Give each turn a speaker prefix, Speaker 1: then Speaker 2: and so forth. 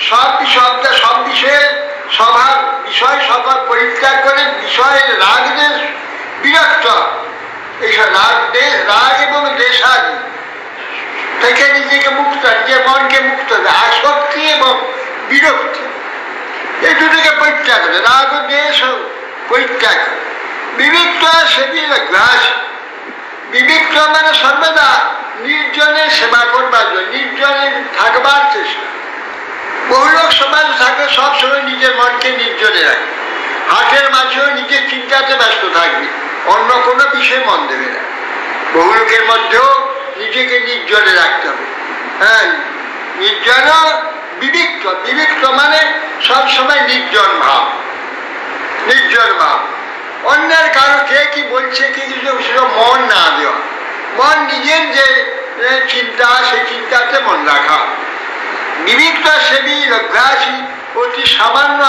Speaker 1: সব বিষয়ের বিষয় পরিত্যাগ করে বিষয়ের রাগদের বিরক্ত, এইসব রাগ এবং দেশাদি থেকে নিজেকে মুক্ত, নিজের মনকে মুক্ত করে আসক্তি এবং বিরক্তি এই দুটোকে পরিত্যাগ করে, রাগ ও দেশ পরিত্যাগ করে। বিবিক্ত সেবির গ্রাস, বিবিক্ত মানে সর্বদা নির্জনের সেবা করবার জন্য, নির্জনে থাকবার চেষ্টা। বহু লোক সমাজে থাকলে সবসময় নিজের মনকে নির্জনে রাখবে, হাটের মাঝেও নিজের চিন্তাতে ব্যস্ত থাকবে, অন্য কোনো বিষয়ে মন দেবে না। বহু লোকের মধ্যেও নিজেকে নির্জনে রাখতে হবে। হ্যাঁ, নির্জন বিবিক্ত, বিবিক্ত মানে সবসময় নির্জন ভাব, নির্জন ভাব। অন্যের কারো কে কি বলছে কি কিছু মন না দেওয়া, মন নিজের যে চিন্তা সেই চিন্তাতে মন রাখা। বিবিক্ত সেবী লগ্রাসী, অতি সামান্য